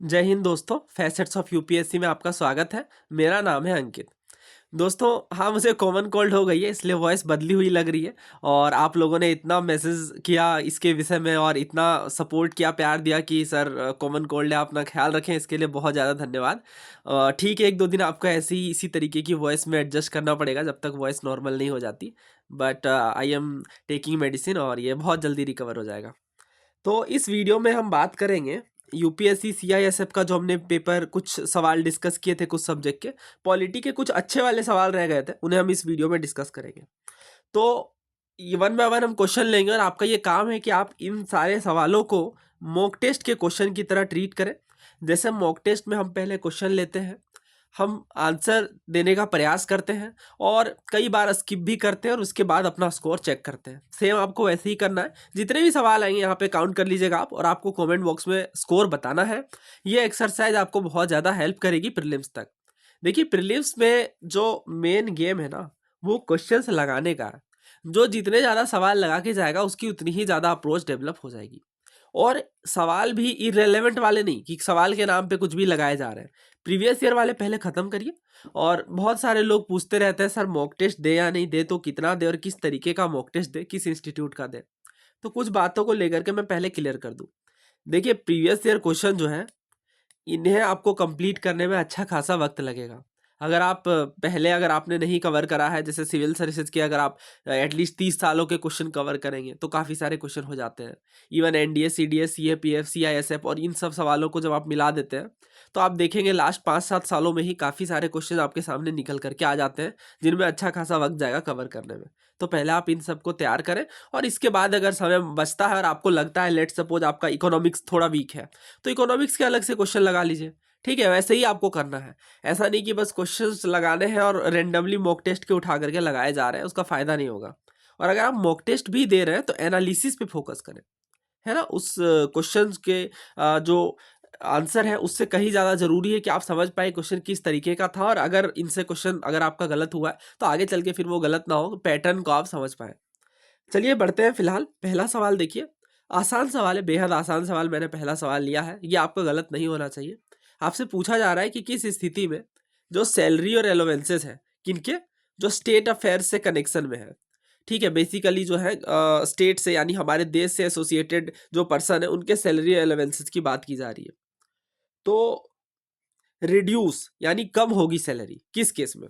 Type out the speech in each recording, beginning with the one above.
जय हिंद दोस्तों, facets of UPSC में आपका स्वागत है। मेरा नाम है अंकित। दोस्तों, हाँ, मुझे कॉमन कोल्ड हो गई है, इसलिए वॉइस बदली हुई लग रही है। और आप लोगों ने इतना मैसेज किया इसके विषय में और इतना सपोर्ट किया, प्यार दिया कि सर कॉमन कोल्ड है, अपना ख्याल रखें, इसके लिए बहुत ज़्यादा धन्यवाद। ठीक है, एक दो दिन आपको ऐसे ही इसी तरीके की वॉइस में एडजस्ट करना पड़ेगा जब तक वॉइस नॉर्मल नहीं हो जाती। But I am taking medicine और ये बहुत जल्दी रिकवर हो जाएगा। तो इस वीडियो में हम बात करेंगे यूपीएससी सीआईएसएफ का, जो हमने पेपर कुछ सवाल डिस्कस किए थे कुछ सब्जेक्ट के। पॉलिटी के कुछ अच्छे वाले सवाल रह गए थे, उन्हें हम इस वीडियो में डिस्कस करेंगे। तो ये वन बाय वन हम क्वेश्चन लेंगे और आपका ये काम है कि आप इन सारे सवालों को मॉक टेस्ट के क्वेश्चन की तरह ट्रीट करें। जैसे मॉक टेस्ट में हम पहले क्वेश्चन लेते हैं, हम आंसर देने का प्रयास करते हैं और कई बार स्किप भी करते हैं और उसके बाद अपना स्कोर चेक करते हैं। सेम आपको वैसे ही करना है। जितने भी सवाल आएंगे यहाँ पे काउंट कर लीजिएगा आप, और आपको कमेंट बॉक्स में स्कोर बताना है। ये एक्सरसाइज आपको बहुत ज़्यादा हेल्प करेगी प्रीलिम्स तक। देखिए, प्रीलिम्स में जो मेन गेम है ना, वो क्वेश्चंस लगाने का है। जो जितने ज़्यादा सवाल लगा के जाएगा उसकी उतनी ही ज़्यादा अप्रोच डेवलप हो जाएगी। और सवाल भी इररेलेवेंट वाले नहीं कि सवाल के नाम पे कुछ भी लगाए जा रहे हैं। प्रीवियस ईयर वाले पहले ख़त्म करिए। और बहुत सारे लोग पूछते रहते हैं, सर मॉक टेस्ट दे या नहीं दे, तो कितना दे और किस तरीके का मॉक टेस्ट दे, किस इंस्टीट्यूट का दे। तो कुछ बातों को लेकर के मैं पहले क्लियर कर दूं। देखिए, प्रीवियस ईयर क्वेश्चन जो है, इन्हें आपको कंप्लीट करने में अच्छा खासा वक्त लगेगा। अगर आपने नहीं कवर करा है, जैसे सिविल सर्विसेज के, अगर आप एटलीस्ट 30 सालों के क्वेश्चन कवर करेंगे तो काफ़ी सारे क्वेश्चन हो जाते हैं। Even NDA, CDS, CAPF, CISF और इन सब सवालों को जब आप मिला देते हैं तो आप देखेंगे लास्ट 5-7 सालों में ही काफ़ी सारे क्वेश्चन आपके सामने निकल करके आ जाते हैं, जिनमें अच्छा खासा वक्त जाएगा कवर करने में। तो पहले आप इन सबको तैयार करें, और इसके बाद अगर समय बचता है और आपको लगता है, लेट सपोज आपका इकोनॉमिक्स थोड़ा वीक है, तो इकोनॉमिक्स के अलग से क्वेश्चन लगा लीजिए। ठीक है, वैसे ही आपको करना है। ऐसा नहीं कि बस क्वेश्चंस लगाने हैं और रेंडमली मॉक टेस्ट के उठा करके लगाए जा रहे हैं, उसका फायदा नहीं होगा। और अगर आप मॉक टेस्ट भी दे रहे हैं तो एनालिसिस पे फोकस करें, है ना। उस क्वेश्चंस के जो आंसर है उससे कहीं ज़्यादा जरूरी है कि आप समझ पाए क्वेश्चन किस तरीके का था, और अगर इनसे क्वेश्चन अगर आपका गलत हुआ है तो आगे चल के फिर वो गलत ना हो, पैटर्न को आप समझ पाए। चलिए बढ़ते हैं। फिलहाल पहला सवाल देखिए, आसान सवाल है, बेहद आसान सवाल। मैंने पहला सवाल लिया है, ये आपका गलत नहीं होना चाहिए। आपसे पूछा जा रहा है कि किस स्थिति में जो सैलरी और एलोवेंसेस है, किनके, जो स्टेट अफेयर्स से कनेक्शन में है। ठीक है, बेसिकली जो है स्टेट से, यानी हमारे देश से एसोसिएटेड जो पर्सन है, उनके सैलरी और एलोवेंसेस की बात की जा रही है। तो रिड्यूस यानी कम होगी सैलरी किस केस में?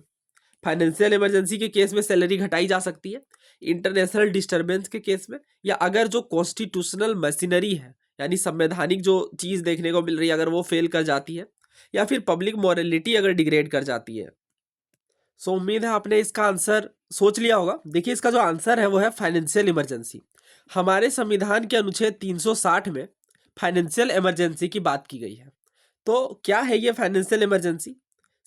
फाइनेंशियल इमरजेंसी के केस में सैलरी घटाई जा सकती है, इंटरनेशनल डिस्टरबेंस के केस में, या अगर जो कॉन्स्टिट्यूशनल मशीनरी है, यानी संवैधानिक जो चीज़ देखने को मिल रही है, अगर वो फेल कर जाती है, या फिर पब्लिक मॉरलिटी अगर डिग्रेड कर जाती है। सो उम्मीद है आपने इसका आंसर सोच लिया होगा। देखिए, इसका जो आंसर है वो है फाइनेंशियल इमरजेंसी। हमारे संविधान के अनुच्छेद 360 में फाइनेंशियल इमरजेंसी की बात की गई है। तो क्या है ये फाइनेंशियल इमरजेंसी?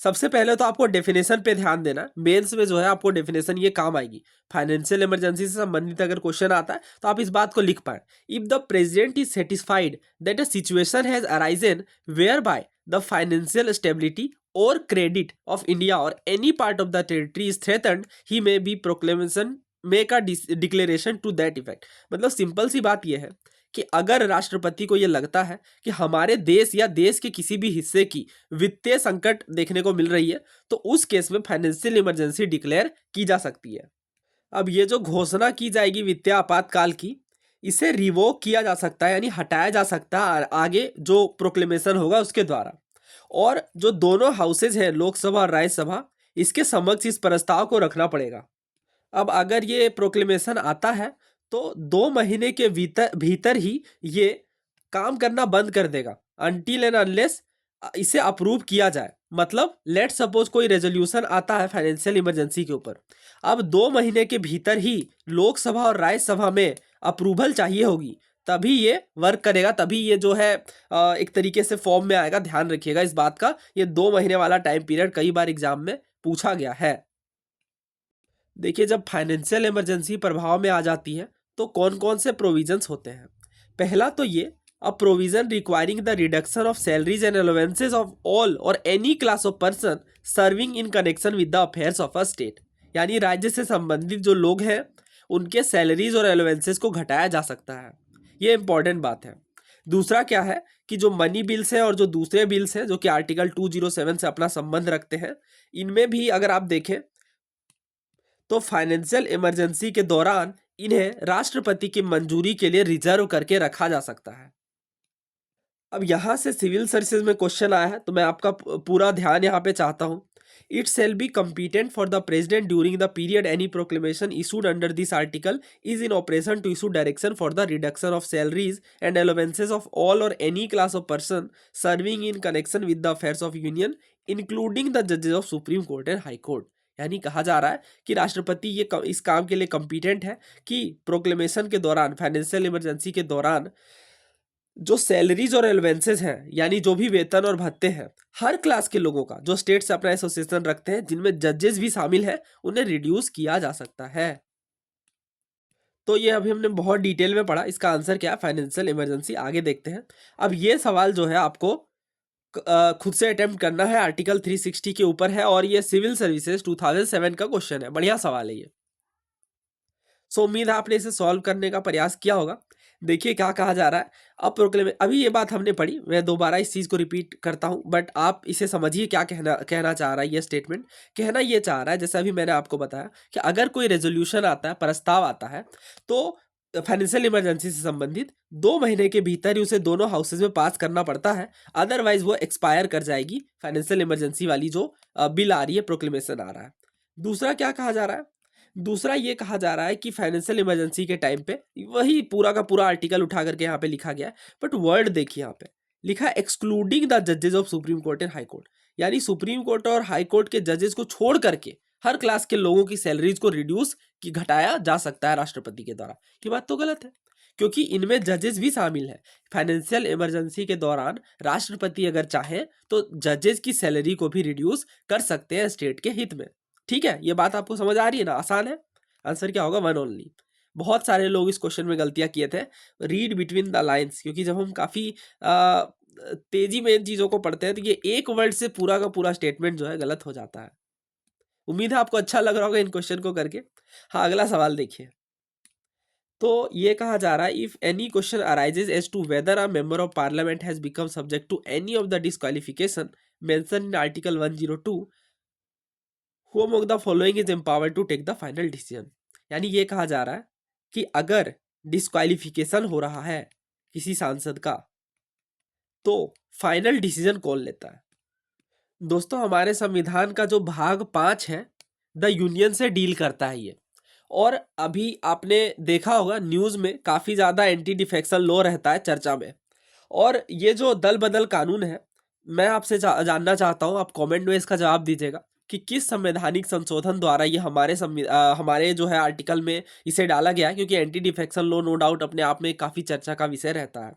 सबसे पहले तो आपको डेफिनेशन पे ध्यान देना। मेंस में जो है आपको डेफिनेशन ये काम आएगी। फाइनेंशियल इमरजेंसी से संबंधित अगर क्वेश्चन आता है तो आप इस बात को लिख पाए, if the president is satisfied that a situation has arisen whereby the financial stability और क्रेडिट ऑफ इंडिया और any part of the territory is threatened, he may by proclamation make a declaration to that effect. मतलब simple सी बात यह है कि अगर राष्ट्रपति को यह लगता है कि हमारे देश या देश के किसी भी हिस्से की वित्तीय संकट देखने को मिल रही है, तो उस केस में फाइनेंशियल इमरजेंसी डिक्लेयर की जा सकती है। अब ये जो घोषणा की जाएगी वित्तीय आपातकाल की, इसे रिवोक किया जा सकता है, यानी हटाया जा सकता है आगे जो प्रोक्लेमेशन होगा उसके द्वारा। और जो दोनों हाउसेज हैं, लोकसभा और राज्यसभा, इसके समक्ष इस प्रस्ताव को रखना पड़ेगा। अब अगर ये प्रोक्लेमेशन आता है तो 2 महीने के भीतर भीतर ही ये काम करना बंद कर देगा, अनटिल एंड अनलेस इसे अप्रूव किया जाए। मतलब लेट सपोज कोई रेजोल्यूशन आता है फाइनेंशियल इमरजेंसी के ऊपर, अब 2 महीने के भीतर ही लोकसभा और राज्यसभा में अप्रूवल चाहिए होगी, तभी ये वर्क करेगा, तभी ये जो है एक तरीके से फॉर्म में आएगा। ध्यान रखिएगा इस बात का, ये 2 महीने वाला टाइम पीरियड कई बार एग्जाम में पूछा गया है। देखिए, जब फाइनेंशियल इमरजेंसी प्रभाव में आ जाती है तो कौन कौन से प्रोविजंस होते हैं। पहला तो ये, a provision requiring the reduction of salaries and allowances of all or any class of person serving in connection with the affairs of a state, यानी राज्य से संबंधित जो लोग हैं उनके सैलरीज और अलाउंसेस को घटाया जा सकता है। ये इंपॉर्टेंट बात है। दूसरा क्या है कि जो मनी बिल्स हैं और जो दूसरे बिल्स हैं जो कि आर्टिकल 207 से अपना संबंध रखते हैं, इनमें भी अगर आप देखें तो फाइनेंशियल इमरजेंसी के दौरान इन्हें राष्ट्रपति की मंजूरी के लिए रिजर्व करके रखा जा सकता है। अब यहां से सिविल सर्विसेज में क्वेश्चन आया है, तो मैं आपका पूरा ध्यान यहाँ पे चाहता हूँ। It shall be competent for the president during the period any proclamation issued under this article is in operation to issue direction for the reduction of salaries and allowances of all or any class of person serving in connection with the affairs of union including the जजेस of Supreme Court and High Court. यानी कहा जा रहा है कि राष्ट्रपति इस काम के लिए कंपिटेंट है कि प्रोक्लेमेशन के दौरान, फाइनेंशियल इमरजेंसी के दौरान जो सैलरीज और एलोवेंसेज हैं, यानी जो भी वेतन और भत्ते हैं हर क्लास के लोगों का, जो स्टेट से अपना एसोसिएशन रखते हैं जिनमें जजेस भी शामिल हैं, उन्हें रिड्यूस किया जा सकता है। तो ये अभी हमने बहुत डिटेल में पढ़ा, इसका आंसर क्या है, फाइनेंशियल इमरजेंसी। आगे देखते हैं। अब ये सवाल जो है आपको खुद से अटेम्प्ट करना है, आर्टिकल 360 के ऊपर है और ये सिविल सर्विसेज 2007 का क्वेश्चन है। बढ़िया सवाल है ये। सो उम्मीद है आपने इसे सॉल्व करने का प्रयास किया होगा। देखिए क्या कहा जा रहा है। अब प्रोक्लेम, अभी ये बात हमने पढ़ी, मैं दोबारा इस चीज़ को रिपीट करता हूँ, बट आप इसे समझिए क्या कहना चाह रहा है ये स्टेटमेंट। कहना ये चाह रहा है, जैसा अभी मैंने आपको बताया कि अगर कोई रेजोल्यूशन आता है, प्रस्ताव आता है, तो फाइनेंशियल इमरजेंसी से संबंधित 2 महीने के भीतर ही उसे दोनों हाउसेज में पास करना पड़ता है, अदरवाइज वो एक्सपायर कर जाएगी फाइनेंशियल इमरजेंसी वाली जो बिल आ रही है, प्रोक्लेमेशन आ रहा है। दूसरा क्या कहा जा रहा है, दूसरा ये कहा जा रहा है कि फाइनेंशियल इमरजेंसी के टाइम पे वही पूरा का पूरा आर्टिकल उठा करके यहाँ पे लिखा गया है, बट वर्ड देखिए यहाँ पे लिखा है एक्सक्लूडिंग द जजेस of Supreme Court and High Court, यानी सुप्रीम कोर्ट और हाई कोर्ट के जजेस को छोड़ करके हर क्लास के लोगों की सैलरीज को रिड्यूस की घटाया जा सकता है राष्ट्रपति के द्वारा। ये बात तो गलत है, क्योंकि इनमें जजेस भी शामिल है। फाइनेंशियल इमरजेंसी के दौरान राष्ट्रपति अगर चाहे तो जजेस की सैलरी को भी रिड्यूस कर सकते हैं स्टेट के हित में। ठीक है, ये बात आपको समझ आ रही है ना, आसान है। आंसर क्या होगा, वन ओनली। बहुत सारे लोग इस क्वेश्चन में गलतियां किए थे, रीड बिटवीन द लाइंस, क्योंकि जब हम काफी तेजी में इन चीजों को पढ़ते हैं तो ये एक वर्ड से पूरा का पूरा स्टेटमेंट जो है गलत हो जाता है। उम्मीद है आपको अच्छा लग रहा होगा इन क्वेश्चन को करके। हाँ, अगला सवाल देखिए। तो ये कहा जा रहा है, if any question arises as to whether a member of parliament has become subject to any of the disqualification mention in article 102, who among the following is empowered to take the final decision. यानी ये कहा जा रहा है कि अगर disqualification हो रहा है किसी सांसद का, तो फाइनल डिसीजन कौन लेता है। दोस्तों, हमारे संविधान का जो भाग 5 है, द यूनियन से डील करता है ये। और अभी आपने देखा होगा न्यूज़ में काफ़ी ज़्यादा एंटी डिफेक्शन लॉ रहता है चर्चा में। और ये जो दल बदल कानून है, मैं आपसे जानना चाहता हूँ, आप कमेंट में इसका जवाब दीजिएगा कि किस संवैधानिक संशोधन द्वारा ये हमारे जो है आर्टिकल में इसे डाला गया है, क्योंकि anti defection law no doubt अपने आप में काफ़ी चर्चा का विषय रहता है।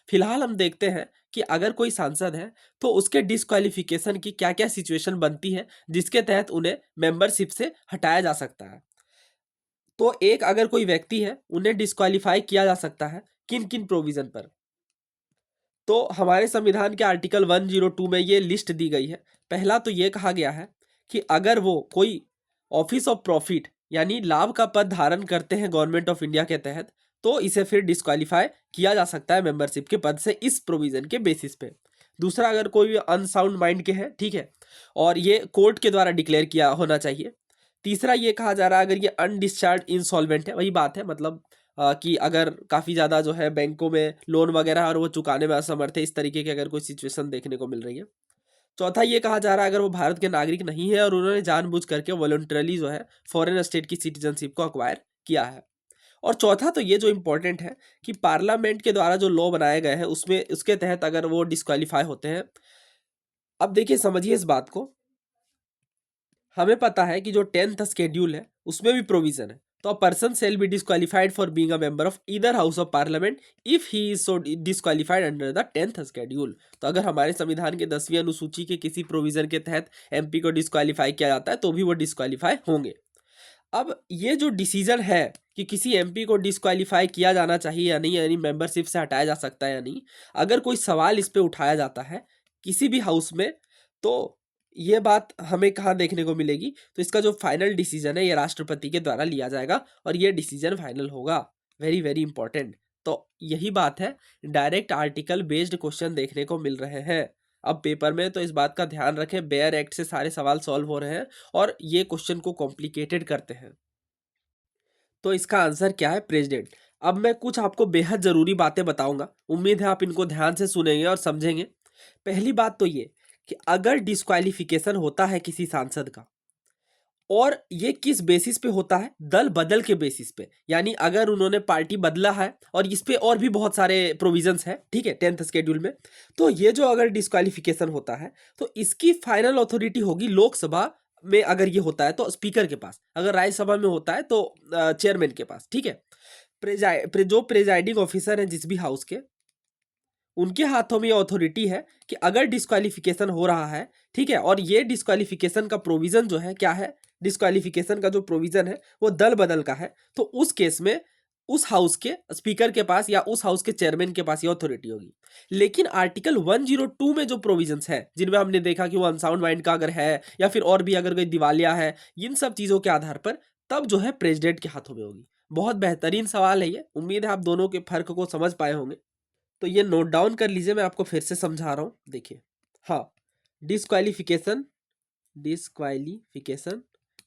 फिलहाल हम देखते हैं कि अगर कोई सांसद है तो उसके डिस्क्वालिफिकेशन की क्या क्या सिचुएशन बनती है जिसके तहत उन्हें मेंबरशिप से हटाया जा सकता है। तो एक, अगर कोई व्यक्ति है उन्हें डिस्क्वालीफाई किया जा सकता है किन किन प्रोविजन पर। तो हमारे संविधान के आर्टिकल 102 में ये लिस्ट दी गई है। पहला तो ये कहा गया है कि अगर वो कोई ऑफिस ऑफ प्रॉफिट यानी लाभ का पद धारण करते हैं गवर्नमेंट ऑफ इंडिया के तहत, तो इसे फिर डिस्क्वालीफाई किया जा सकता है मेंबरशिप के पद से इस प्रोविजन के बेसिस पे। दूसरा, अगर कोई अनसाउंड माइंड के हैं, ठीक है, और ये कोर्ट के द्वारा डिक्लेयर किया होना चाहिए। तीसरा, ये कहा जा रहा है अगर ये अनडिस्चार्ज इंसॉल्वेंट है, वही बात है, मतलब कि अगर काफ़ी ज़्यादा जो है बैंकों में लोन वगैरह और वो चुकाने में असमर्थ है, इस तरीके की अगर कोई सिचुएशन देखने को मिल रही है। चौथा, ये कहा जा रहा है अगर वो भारत के नागरिक नहीं है और उन्होंने जानबूझ करके वॉलंटरली जो है फॉरेन स्टेट की सिटीजनशिप को अक्वायर किया है। और चौथा तो ये जो इम्पोर्टेंट है कि पार्लियामेंट के द्वारा जो लॉ बनाए गए हैं उसमें उसके तहत अगर वो डिस्क्वालीफाई होते हैं। अब देखिए, समझिए इस बात को। हमें पता है कि जो 10th शेड्यूल है उसमें भी प्रोविजन है, तो a person shall be disqualified for being a member of either house of parliament if he is so disqualified under the 10th schedule. तो अगर हमारे संविधान के 10वीं अनुसूची के किसी प्रोविजन के तहत एमपी को डिस्क्वालीफाई किया जाता है तो भी वो डिस्क्वालीफाई होंगे। अब ये जो डिसीजन है कि किसी एमपी को डिस्क्वालीफाई किया जाना चाहिए या नहीं, यानी मेंबरशिप से हटाया जा सकता है या नहीं, अगर कोई सवाल इस पे उठाया जाता है किसी भी हाउस में, तो ये बात हमें कहाँ देखने को मिलेगी, तो इसका जो फाइनल डिसीजन है ये राष्ट्रपति के द्वारा लिया जाएगा और ये डिसीजन फाइनल होगा। Very very important. तो यही बात है, डायरेक्ट आर्टिकल बेस्ड क्वेश्चन देखने को मिल रहे हैं अब पेपर में। तो इस बात का ध्यान रखें, बेयर एक्ट से सारे सवाल सॉल्व हो रहे हैं और ये क्वेश्चन को कॉम्प्लिकेटेड करते हैं। तो इसका आंसर क्या है? प्रेसिडेंट। अब मैं कुछ आपको बेहद जरूरी बातें बताऊंगा, उम्मीद है आप इनको ध्यान से सुनेंगे और समझेंगे। पहली बात तो ये कि अगर डिस्क्वालिफिकेशन होता है किसी सांसद का, और ये किस बेसिस पे होता है? दल बदल के बेसिस पे, यानी अगर उन्होंने पार्टी बदला है, और इस पे और भी बहुत सारे प्रोविजंस हैं, ठीक है, 10th शेड्यूल में। तो ये जो अगर डिस्क्वालिफिकेशन होता है तो इसकी फाइनल अथॉरिटी होगी लोकसभा में, अगर ये होता है तो स्पीकर के पास, अगर राज्यसभा में होता है तो चेयरमैन के पास, ठीक है। जो प्रेजाइडिंग ऑफिसर है जिस भी हाउस के, उनके हाथों में ये अथॉरिटी है कि अगर डिस्क्वालिफिकेशन हो रहा है, ठीक है, और ये डिस्क्वालिफिकेशन का प्रोविजन जो है क्या है, डिस्क्वालिफिकेशन का जो प्रोविजन है वो दल बदल का है, तो उस केस में उस हाउस के स्पीकर के पास या उस हाउस के चेयरमैन के पास ये अथॉरिटी होगी। लेकिन आर्टिकल 102 में जो प्रोविजंस है, जिनमें हमने देखा कि वो अनसाउंड माइंड का अगर है या फिर और भी अगर कोई दिवालिया है, इन सब चीजों के आधार पर तब जो है प्रेसिडेंट के हाथों में होगी। बहुत बेहतरीन सवाल है ये, उम्मीद है आप दोनों के फर्क को समझ पाए होंगे। तो ये नोट डाउन कर लीजिए, मैं आपको फिर से समझा रहा हूं, देखिए। हाँ, डिस्क्वालिफिकेशन, डिस्क्वालिफिकेशन,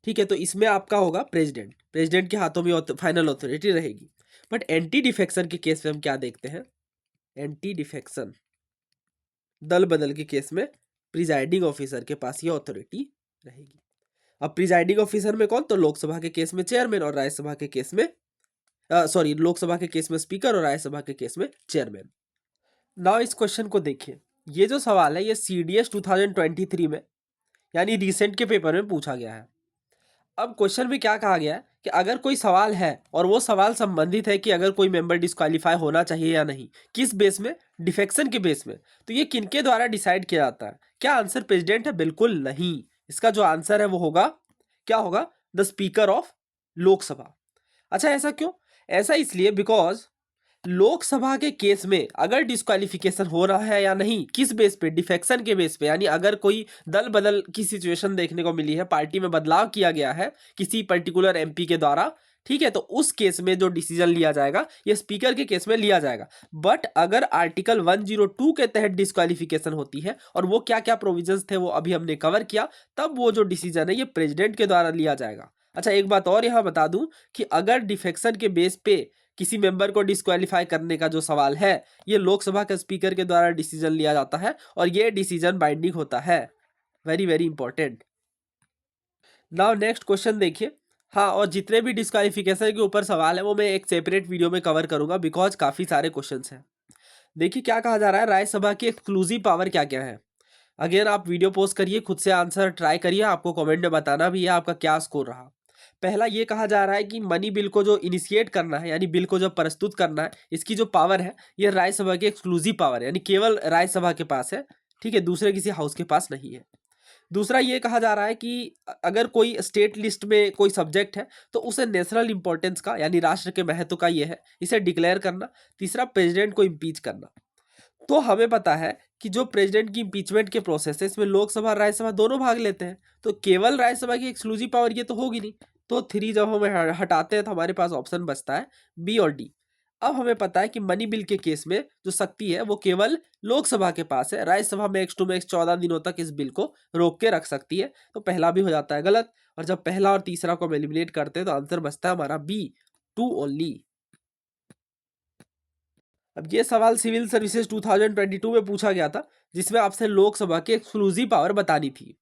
ठीक है, तो इसमें आपका होगा प्रेसिडेंट, प्रेसिडेंट के हाथों में फाइनल अथॉरिटी रहेगी। बट एंटी डिफेक्शन के केस में हम क्या देखते हैं? एंटी डिफेक्शन, दल बदल के केस में प्रिजाइडिंग ऑफिसर के पास ये अथॉरिटी रहेगी। अब प्रिजाइडिंग ऑफिसर में कौन? तो लोकसभा के केस में चेयरमैन, और राज्यसभा के केस में सॉरी, लोकसभा के केस में स्पीकर, और राज्यसभा के केस में चेयरमैन। नाउ इस क्वेश्चन को देखिए, ये जो सवाल है ये CDS 2023 में, यानी रिसेंट के पेपर में पूछा गया है। अब क्वेश्चन में क्या कहा गया है कि अगर कोई सवाल है और वो सवाल संबंधित है कि अगर कोई मेंबर डिस्क्वालीफाई होना चाहिए या नहीं, किस बेस में? डिफेक्शन के बेस में। तो ये किनके द्वारा डिसाइड किया जाता है? क्या आंसर प्रेसिडेंट है? बिल्कुल नहीं। इसका जो आंसर है वो होगा, क्या होगा? The speaker of Lok Sabha. अच्छा, ऐसा क्यों? ऐसा इसलिए बिकॉज लोकसभा के केस में अगर डिस्क्वालिफिकेशन हो रहा है या नहीं, किस बेस पे? डिफेक्शन के बेस पे, यानी अगर कोई दल बदल की सिचुएशन देखने को मिली है, पार्टी में बदलाव किया गया है किसी पर्टिकुलर MP के द्वारा, ठीक है, तो उस केस में जो डिसीजन लिया जाएगा ये स्पीकर के केस में लिया जाएगा। बट अगर आर्टिकल 102 के तहत डिस्क्वालिफिकेशन होती है, और वो क्या क्या प्रोविजंस थे वो अभी हमने कवर किया, तब वो जो डिसीजन है ये प्रेसिडेंट के द्वारा लिया जाएगा। अच्छा, एक बात और यहां बता दूं कि अगर डिफेक्शन के बेस पे किसी मेंबर को डिस्क्वालीफाई करने का जो सवाल है, ये लोकसभा के स्पीकर के द्वारा डिसीजन लिया जाता है, और ये डिसीजन बाइंडिंग होता है। Very very important. Now next question देखिए। हाँ, और जितने भी डिस्क्वालिफिकेशन के ऊपर सवाल है वो मैं एक सेपरेट वीडियो में कवर करूंगा, बिकॉज काफी सारे क्वेश्चंस हैं। देखिए क्या कहा जा रहा है, राज्यसभा की एक्सक्लूसिव पावर क्या क्या है। अगेन आप वीडियो पोस्ट करिए, खुद से आंसर ट्राई करिए, आपको कमेंट में बताना भी है आपका क्या स्कोर रहा। पहला ये कहा जा रहा है कि मनी बिल को जो इनिशिएट करना है, यानी बिल को जो प्रस्तुत करना है, इसकी जो पावर है ये राज्यसभा की एक्सक्लूसिव पावर है, यानी केवल राज्यसभा के पास है, ठीक है, दूसरे किसी हाउस के पास नहीं है। दूसरा ये कहा जा रहा है कि अगर कोई स्टेट लिस्ट में कोई सब्जेक्ट है तो उसे नेशनल इंपॉर्टेंस का, यानी राष्ट्र के महत्व का ये है, इसे डिक्लेयर करना। तीसरा, प्रेसिडेंट को इम्पीच करना। तो हमें पता है कि जो प्रेसिडेंट की इम्पीचमेंट के प्रोसेस है इसमें लोकसभा और राज्यसभा दोनों भाग लेते हैं, तो केवल राज्यसभा की एक्सक्लूसिव पावर ये तो होगी नहीं। तो 3 जब हम हटाते हैं तो हमारे पास ऑप्शन बचता है B और D। अब हमें पता है कि मनी बिल के केस में जो शक्ति है वो केवल लोकसभा के पास है, राज्यसभा में मैक्स टू मैक्स 14 दिनों तक इस बिल को रोक के रख सकती है। तो पहला भी हो जाता है गलत, और जब पहला और तीसरा को हम एलिमिनेट करते हैं तो आंसर बचता है हमारा B, 2 ओनली। अब ये सवाल सिविल सर्विसेज 2022 में पूछा गया था, जिसमें आपसे लोकसभा की एक्सक्लूसिव पावर बतानी थी।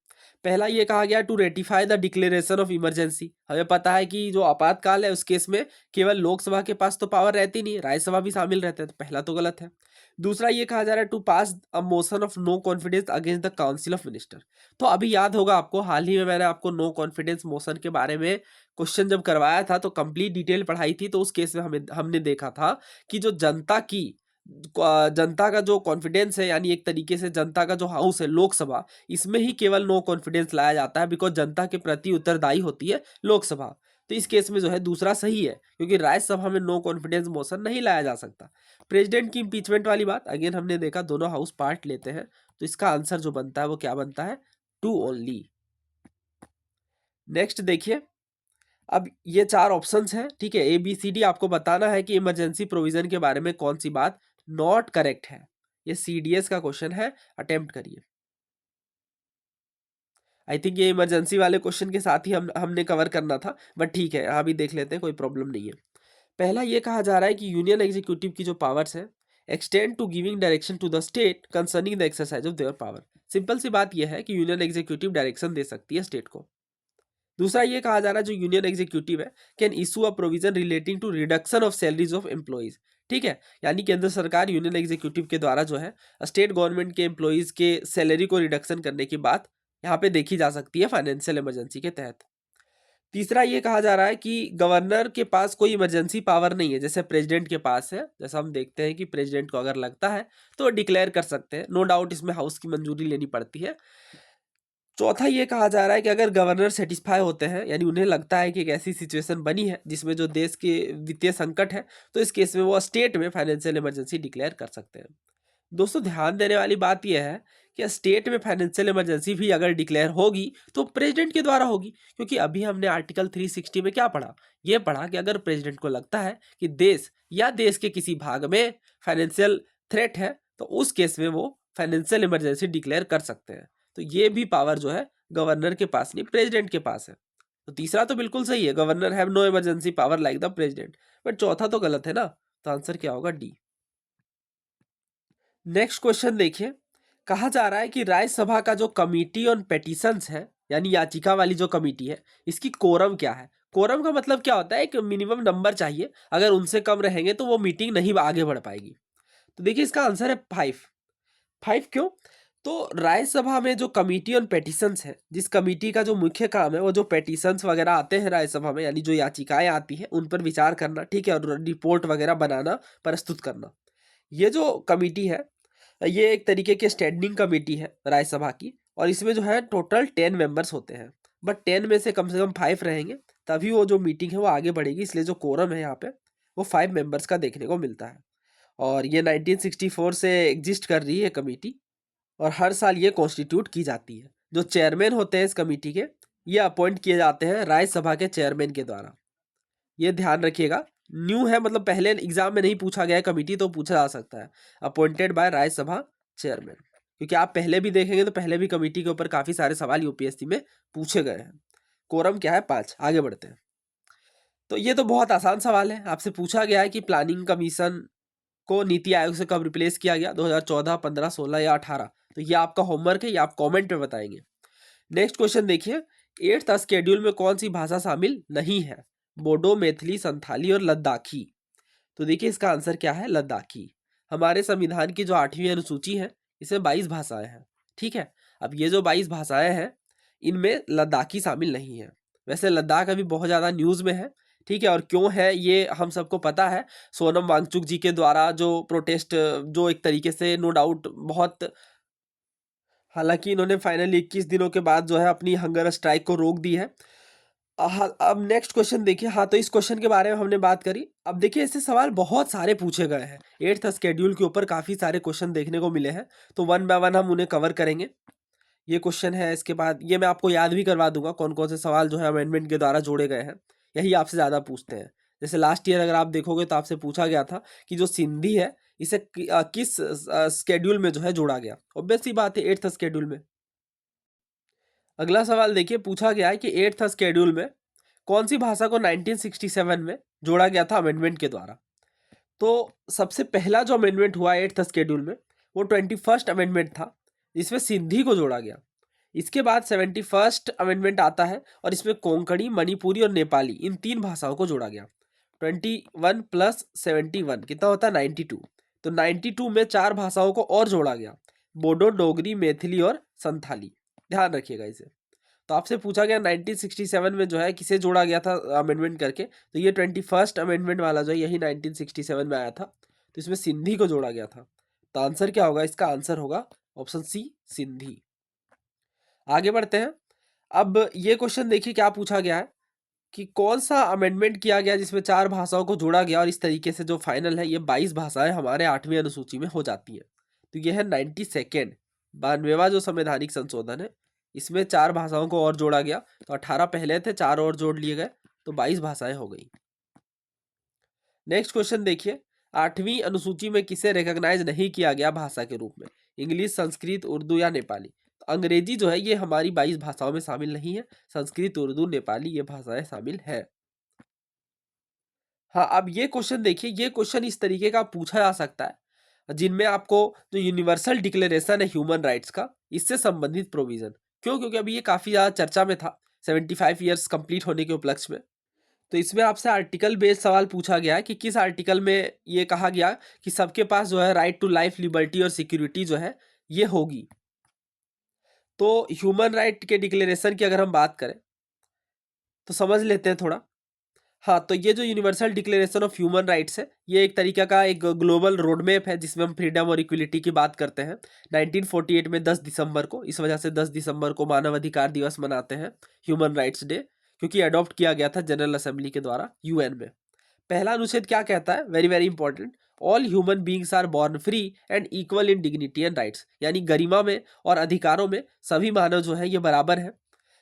पहला ये कहा गया to ratify the declaration of emergency. हमें पता है कि जो आपातकाल है उस केस में केवल लोकसभा के पास तो पावर रहती नहीं, राज्यसभा भी शामिल रहते हैं, तो पहला तो गलत है। दूसरा ये कहा जा रहा है to pass a motion of no confidence against the council of minister. तो अभी याद होगा आपको, हाल ही में मैंने आपको नो कॉन्फिडेंस मोशन के बारे में क्वेश्चन जब करवाया था तो कंप्लीट डिटेल पढ़ाई थी। तो उस केस में हमने देखा था कि जो जनता का जो कॉन्फिडेंस है, यानी एक तरीके से जनता का जो हाउस है लोकसभा, इसमें ही केवल नो कॉन्फिडेंस लाया जाता है, बिकॉज जनता के प्रति उत्तरदायी होती है लोकसभा। तो इस केस में जो है दूसरा सही है, क्योंकि राज्यसभा में नो कॉन्फिडेंस मोशन नहीं लाया जा सकता। प्रेसिडेंट की इम्पीचमेंट वाली बात अगेन हमने देखा, दोनों हाउस पार्ट लेते हैं, तो इसका आंसर जो बनता है वो क्या बनता है? 2 ओनली। नेक्स्ट देखिए, अब ये 4 ऑप्शंस हैं, ठीक है, ABCD आपको बताना है कि इमरजेंसी प्रोविजन के बारे में कौन सी बात नॉट करेक्ट है। ये CDS का क्वेश्चन है, अटेम्प्ट करिए। आई थिंक ये इमरजेंसी वाले क्वेश्चन के साथ ही हमने कवर करना था, बट ठीक है, यहाँ भी देख लेते हैं, कोई प्रॉब्लम नहीं है। पहला ये कहा जा रहा है कि यूनियन एग्जीक्यूटिव की जो पावर्स है extend to giving direction to the state concerning the exercise of their power. Simple सी बात यह है कि यूनियन एग्जीक्यूटिव डायरेक्शन दे सकती है स्टेट को। दूसरा ये कहा जा रहा है जो यूनियन एग्जीक्यूटिव है can issue a provision relating to reduction of salaries of employees. ठीक है, यानी केंद्र सरकार यूनियन एग्जीक्यूटिव के द्वारा जो है स्टेट गवर्नमेंट के एम्प्लॉइज के सैलरी को रिडक्शन करने की बात यहाँ पे देखी जा सकती है फाइनेंशियल इमरजेंसी के तहत। तीसरा ये कहा जा रहा है कि गवर्नर के पास कोई इमरजेंसी पावर नहीं है, जैसे प्रेसिडेंट के पास है। जैसा हम देखते हैं कि प्रेसिडेंट को अगर लगता है तो डिक्लेयर कर सकते हैं, नो डाउट इसमें हाउस की मंजूरी लेनी पड़ती है। चौथा ये कहा जा रहा है कि अगर गवर्नर सेटिस्फाई होते हैं, यानी उन्हें लगता है कि एक ऐसी सिचुएशन बनी है जिसमें जो देश के वित्तीय संकट है, तो इस केस में वो स्टेट में फाइनेंशियल इमरजेंसी डिक्लेयर कर सकते हैं। दोस्तों ध्यान देने वाली बात यह है कि स्टेट में फाइनेंशियल इमरजेंसी भी अगर डिक्लेयर होगी तो प्रेसिडेंट के द्वारा होगी, क्योंकि अभी हमने आर्टिकल 360 में क्या पढ़ा, ये पढ़ा कि अगर प्रेसिडेंट को लगता है कि देश या देश के किसी भाग में फाइनेंशियल थ्रेट है तो उस केस में वो फाइनेंशियल इमरजेंसी डिक्लेयर कर सकते हैं। तो ये भी पावर जो है गवर्नर के पास नहीं, प्रेसिडेंट के पास है। तो तीसरा तो बिल्कुल सही है, governor have no emergency power like the president, but चौथा तो गलत है ना। तो आंसर क्या होगा, डी। नेक्स्ट क्वेश्चन देखिए, कहा जा रहा है कि राज्यसभा का जो कमिटी ऑन पेटिशंस है, यानी याचिका वाली जो कमिटी है, इसकी कोरम क्या है। कोरम का मतलब क्या होता है, एक मिनिमम नंबर चाहिए, अगर उनसे कम रहेंगे तो वो मीटिंग नहीं आगे बढ़ पाएगी। तो देखिए इसका आंसर है 5। 5 क्यों, तो राज्यसभा में जो कमिटी ऑन पेटिशंस है, जिस कमिटी का जो मुख्य काम है वो जो पेटिशंस वगैरह आते हैं राज्यसभा में, यानी जो याचिकाएं आती हैं उन पर विचार करना, ठीक है, और रिपोर्ट वगैरह बनाना, प्रस्तुत करना। ये जो कमिटी है ये एक तरीके की स्टैंडिंग कमेटी है राज्यसभा की, और इसमें जो है टोटल 10 मेंबर्स होते हैं, बट 10 में से कम 5 रहेंगे, तभी वो जो मीटिंग है वो आगे बढ़ेगी। इसलिए जो कोरम है यहाँ पे वो 5 मेंबर्स का देखने को मिलता है। और ये 1964 से एग्जिस्ट कर रही है कमेटी, और हर साल ये कॉन्स्टिट्यूट की जाती है। जो चेयरमैन होते हैं इस कमेटी के, ये अपॉइंट किए जाते हैं राज्यसभा के चेयरमैन के द्वारा। ये ध्यान रखिएगा, न्यू है, मतलब पहले एग्जाम में नहीं पूछा गया है कमिटी, तो पूछा जा सकता है अपॉइंटेड बाय राज्यसभा चेयरमैन, क्योंकि आप पहले भी देखेंगे तो पहले भी कमिटी के ऊपर काफी सारे सवाल यूपीएससी में पूछे गए हैं। कोरम क्या है, 5। आगे बढ़ते हैं। तो ये तो बहुत आसान सवाल है, आपसे पूछा गया है कि प्लानिंग कमीशन को नीति आयोग से कब रिप्लेस किया गया, 2014, 15, 16 या 18। तो ये आपका होमवर्क है, ये आप कॉमेंट में बताएंगे। नेक्स्ट क्वेश्चन देखिए, 8th शेड्यूल में कौन सी भाषा शामिल नहीं है, बोडो, मैथिली, संथाली और लद्दाखी। तो देखिए इसका आंसर क्या है, लद्दाखी। हमारे संविधान की जो 8वीं अनुसूची है इसमें 22 भाषाएं हैं, ठीक है। अब ये जो 22 भाषाएं हैं इनमें लद्दाखी शामिल नहीं है। वैसे लद्दाख अभी बहुत ज़्यादा न्यूज़ में है, ठीक है, और क्यों है ये हम सबको पता है, सोनम वांगचुक जी के द्वारा जो प्रोटेस्ट, जो एक तरीके से नो डाउट बहुत, हालांकि इन्होंने फाइनली 21 दिनों के बाद जो है अपनी हंगर स्ट्राइक को रोक दी है। हाँ, अब नेक्स्ट क्वेश्चन देखिए। हाँ, तो इस क्वेश्चन के बारे में हमने बात करी। अब देखिए ऐसे सवाल बहुत सारे पूछे गए हैं, 8th शेड्यूल के ऊपर काफ़ी सारे क्वेश्चन देखने को मिले हैं, तो वन बाय वन हम उन्हें कवर करेंगे। ये क्वेश्चन है, इसके बाद ये मैं आपको याद भी करवा दूंगा कौन कौन से सवाल जो है अमेंडमेंट के द्वारा जोड़े गए हैं, यही आपसे ज़्यादा पूछते हैं। जैसे लास्ट ईयर अगर आप देखोगे तो आपसे पूछा गया था कि जो सिंधी है इसे किस स्केड्यूल में जो है जोड़ा गया, ऑब्वियस सी बात है 8th शेड्यूल में। अगला सवाल देखिए, पूछा गया है कि 8th शेड्यूल में कौन सी भाषा को 1967 में जोड़ा गया था अमेंडमेंट के द्वारा। तो सबसे पहला जो अमेंडमेंट हुआ 8th शेड्यूल में वो 21st अमेंडमेंट था, जिसमें सिंधी को जोड़ा गया। इसके बाद 71st अमेंडमेंट आता है और इसमें कोंकणी, मणिपुरी और नेपाली इन 3 भाषाओं को जोड़ा गया। 21 प्लस 71 कितना होता है, 92। तो 92 में 4 भाषाओं को और जोड़ा गया, बोडो, डोगरी, मैथिली और संथाली। ध्यान रखिएगा इसे। तो आपसे पूछा गया 1967 में जो है किसे जोड़ा गया था अमेंडमेंट करके, तो ये 21st अमेंडमेंट वाला जो है यही 1967 में आया था, तो इसमें सिंधी को जोड़ा गया था। तो आंसर क्या होगा, इसका आंसर होगा ऑप्शन सी, सिंधी। आगे बढ़ते हैं। अब ये क्वेश्चन देखिए क्या पूछा गया है कि कौन सा अमेंडमेंट किया गया जिसमें 4 भाषाओं को जोड़ा गया, और इस तरीके से जो फाइनल है ये 22 भाषाएं हमारे 8वीं अनुसूची में हो जाती हैं। तो ये है 92nd 92वां जो संवैधानिक संशोधन है, इसमें 4 भाषाओं को और जोड़ा गया। तो 18 पहले थे, 4 और जोड़ लिए गए, तो 22 भाषाएं हो गई। नेक्स्ट क्वेश्चन देखिए, 8वीं अनुसूची में किसे रिकॉग्नाइज नहीं किया गया भाषा के रूप में? इंग्लिश, संस्कृत, उर्दू या नेपाली? तो अंग्रेजी जो है ये हमारी 22 भाषाओं में शामिल नहीं है, संस्कृत, उर्दू, नेपाली ये भाषाएं शामिल है। हाँ, अब ये क्वेश्चन देखिए, ये क्वेश्चन इस तरीके का पूछा जा सकता है जिनमें आपको जो यूनिवर्सल डिक्लेरेशन है ह्यूमन राइट्स का, इससे संबंधित प्रोविजन, क्यों? क्योंकि अभी ये काफी ज्यादा चर्चा में था 75 ईयर्स कंप्लीट होने के उपलक्ष्य में। तो इसमें आपसे आर्टिकल बेस्ड सवाल पूछा गया है कि किस आर्टिकल में ये कहा गया कि सबके पास जो है राइट टू लाइफ, लिबर्टी और सिक्योरिटी जो है ये होगी। तो ह्यूमन राइट के डिक्लेरेशन की अगर हम बात करें तो समझ लेते हैं थोड़ा। हाँ, तो ये जो universal declaration of human rights है, ये एक तरीका का एक ग्लोबल रोड मैप है जिसमें हम फ्रीडम और इक्वलिटी की बात करते हैं। 1948 में 10 दिसंबर को, इस वजह से 10 दिसंबर को मानव अधिकार दिवस मनाते हैं, ह्यूमन राइट्स डे, क्योंकि अडॉप्ट किया गया था जनरल असेंबली के द्वारा यूएन में। पहला अनुच्छेद क्या कहता है? Very very important, all human beings are born free and equal in dignity and rights, यानी गरिमा में और अधिकारों में सभी मानव जो है ये बराबर है।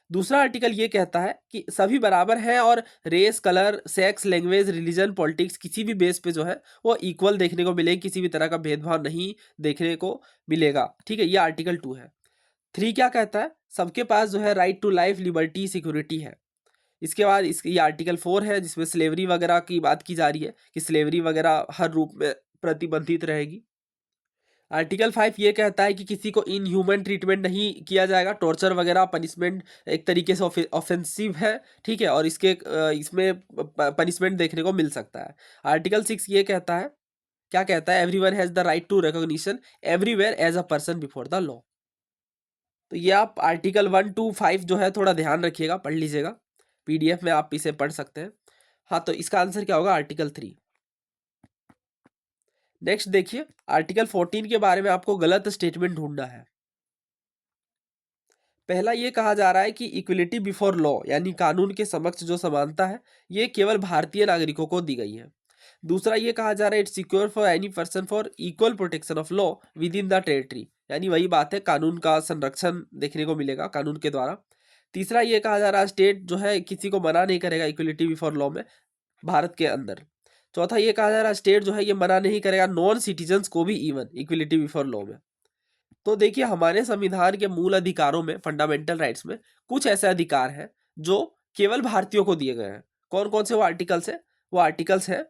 दूसरा आर्टिकल ये कहता है कि सभी बराबर हैं और race, colour, sex, language, religion, politics किसी भी बेस पे जो है वो इक्वल देखने को मिलेगी, किसी भी तरह का भेदभाव नहीं देखने को मिलेगा। ठीक है, ये आर्टिकल 2 है। 3 क्या कहता है? सबके पास जो है right to life, liberty, security है। इसके बाद ये आर्टिकल 4 है जिसमें स्लेवरी वगैरह की बात की जा रही है कि स्लेवरी वगैरह हर रूप में प्रतिबंधित रहेगी। आर्टिकल 5 ये कहता है कि किसी को इनह्यूमन ट्रीटमेंट नहीं किया जाएगा, टॉर्चर वगैरह पनिशमेंट एक तरीके से ऑफेंसिव है, ठीक है, और इसमें पनिशमेंट देखने को मिल सकता है। आर्टिकल 6 ये कहता है, क्या कहता है? Everyone has the right to recognition everywhere as a person before the law. तो ये आप आर्टिकल 1 to 5 जो है थोड़ा ध्यान रखिएगा, पढ़ लीजिएगा, पीडीएफ में आप इसे पढ़ सकते हैं। हाँ, तो इसका आंसर क्या होगा? आर्टिकल 3। नेक्स्ट देखिए, आर्टिकल 14 के बारे में आपको गलत स्टेटमेंट ढूंढना है। पहला ये कहा जा रहा है कि इक्वलिटी बिफोर लॉ, यानी कानून के समक्ष जो समानता है ये केवल भारतीय नागरिकों को दी गई है। दूसरा ये कहा जा रहा है it's secure for any person for equal protection of law with in the territory, यानी वही बात है, कानून का संरक्षण देखने को मिलेगा कानून के द्वारा। तीसरा ये कहा जा रहा है स्टेट जो है किसी को मना नहीं करेगा इक्वलिटी बिफोर लॉ में भारत के अंदर। चौथा ये कहा जा रहा है स्टेट जो है ये मना नहीं करेगा नॉन सिटीजन्स को भी इवन इक्वलिटी बिफोर लॉ में। तो देखिए, हमारे संविधान के मूल अधिकारों में, फंडामेंटल राइट्स में कुछ ऐसे अधिकार हैं जो केवल भारतीयों को दिए गए हैं। कौन कौन से वो आर्टिकल्स हैं? वो आर्टिकल्स हैं,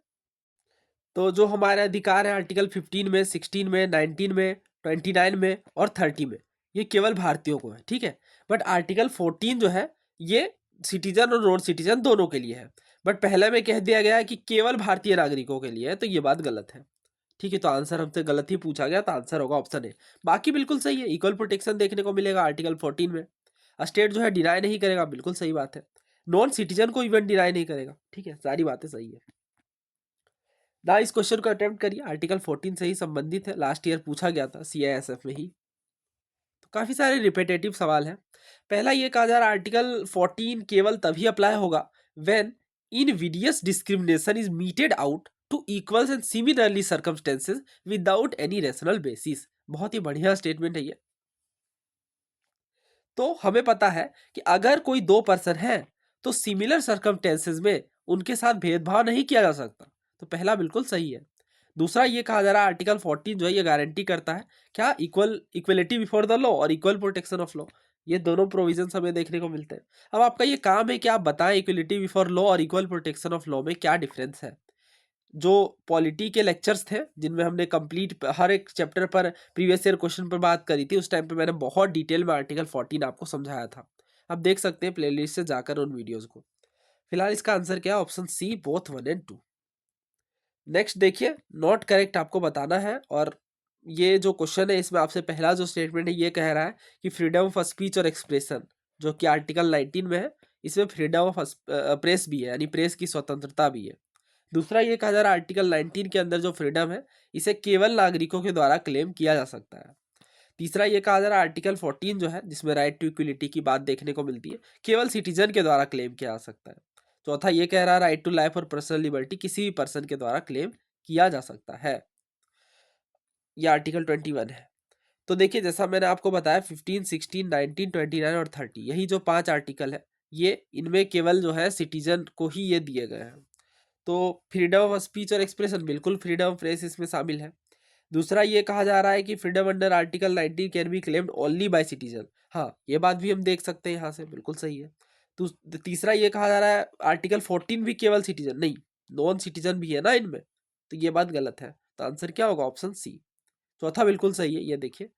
तो जो हमारे अधिकार है आर्टिकल 15 में, 16 में, 19 में, 29 में और 30 में, ये केवल भारतीयों को है, ठीक है। बट आर्टिकल 14 जो है ये सिटीजन और नॉन सिटीजन दोनों के लिए है। बट पहले में कह दिया गया है कि केवल भारतीय नागरिकों के लिए है, तो ये बात गलत है। ठीक है, तो आंसर हमसे गलत ही पूछा गया, तो आंसर होगा ऑप्शन ए। बाकी बिल्कुल सही है, इक्वल प्रोटेक्शन देखने को मिलेगा आर्टिकल 14 में। स्टेट जो है डिनाई नहीं करेगा, बिल्कुल सही बात है। नॉन सिटीजन को इवन डिनाई नहीं करेगा, ठीक है, सारी बातें सही है ना। इस क्वेश्चन को अटेम्प्ट करिए, आर्टिकल 14 से ही संबंधित है, लास्ट ईयर पूछा गया था सीआईएसएफ में ही। तो काफी सारे रिपीटेटिव सवाल हैं। पहला ये कहा जा रहा है आर्टिकल 14 केवल तभी अप्लाई होगा when invidious discrimination is meted out to equals and similarly circumstances without any rational basis. बहुत ही बढ़िया स्टेटमेंट है ये। तो हमें पता है कि अगर कोई दो पर्सन है तो सिमिलर सर्कमस्टेंसेस में उनके साथ भेदभाव नहीं किया जा सकता, तो पहला बिल्कुल सही है। दूसरा ये कहा जा रहा है आर्टिकल 14 जो है ये गारंटी करता है क्या? इक्वलिटी बिफोर द लॉ और इक्वल प्रोटेक्शन ऑफ लॉ, ये दोनों प्रोविजन हमें देखने को मिलते हैं। अब आपका ये काम है कि आप बताएं इक्वलिटी बिफोर लॉ और इक्वल प्रोटेक्शन ऑफ लॉ में क्या डिफरेंस है। जो पॉलिटी के लेक्चर्स थे जिनमें हमने कंप्लीट हर एक चैप्टर पर प्रीवियस ईयर क्वेश्चन पर बात करी थी, उस टाइम पे मैंने बहुत डिटेल में आर्टिकल 14 आपको समझाया था। आप देख सकते हैं प्लेलिस्ट से जाकर उन वीडियोस को। फिलहाल इसका आंसर क्या है? Option C, both 1 and 2। Next देखिए, नॉट करेक्ट आपको बताना है, और ये जो क्वेश्चन है इसमें आपसे पहला जो स्टेटमेंट है ये कह रहा है कि फ्रीडम ऑफ स्पीच और एक्सप्रेशन जो कि आर्टिकल 19 में है, इसमें फ्रीडम ऑफ प्रेस भी है, यानी प्रेस की स्वतंत्रता भी है। दूसरा ये कहा जा रहा है आर्टिकल 19 के अंदर जो फ्रीडम है इसे केवल नागरिकों के द्वारा क्लेम किया जा सकता है। तीसरा ये कहा जा रहा है आर्टिकल 14 जो है जिसमें राइट टू इक्वलिटी की बात देखने को मिलती है, केवल सिटीजन के द्वारा क्लेम किया जा सकता है। चौथा ये कह रहा है राइट टू लाइफ और पर्सनल लिबर्टी किसी भी पर्सन के द्वारा क्लेम किया जा सकता है। ये आर्टिकल 21 है। तो देखिए, जैसा मैंने आपको बताया 15, 16, 19, 29 और 30, यही जो 5 आर्टिकल है ये इनमें केवल जो है सिटीजन को ही ये दिए गए हैं। तो फ्रीडम ऑफ स्पीच और एक्सप्रेशन, बिल्कुल फ्रीडम ऑफ प्रेस इसमें शामिल है। दूसरा ये कहा जा रहा है कि freedom under article 19 can be claimed only by citizen. हाँ, ये बात भी हम देख सकते हैं यहाँ से, बिल्कुल सही है। तो तीसरा ये कहा जा रहा है आर्टिकल 14 भी केवल सिटीजन, नहीं, नॉन सिटीजन भी है ना इनमें, तो ये बात गलत है। तो आंसर क्या होगा? Option C. चौथा बिल्कुल सही है, ये देखिए,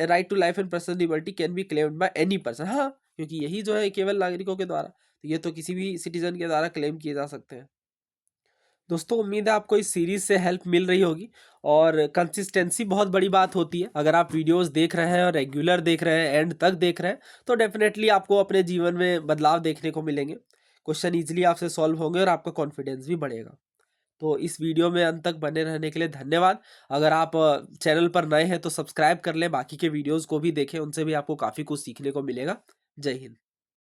right to life and personal liberty can be claimed by any person. हाँ, क्योंकि यही जो है केवल नागरिकों के द्वारा, तो ये तो किसी भी सिटीजन के द्वारा क्लेम किए जा सकते हैं। दोस्तों, उम्मीद है आपको इस सीरीज से हेल्प मिल रही होगी। और कंसिस्टेंसी बहुत बड़ी बात होती है। अगर आप वीडियोस देख रहे हैं और रेगुलर देख रहे हैं, एंड तक देख रहे हैं, तो डेफिनेटली आपको अपने जीवन में बदलाव देखने को मिलेंगे। क्वेश्चन इजीली आपसे सॉल्व होंगे और आपका कॉन्फिडेंस भी बढ़ेगा। तो इस वीडियो में अंत तक बने रहने के लिए धन्यवाद। अगर आप चैनल पर नए हैं तो सब्सक्राइब कर लें, बाकी के वीडियोस को भी देखें, उनसे भी आपको काफ़ी कुछ सीखने को मिलेगा। जय हिंद।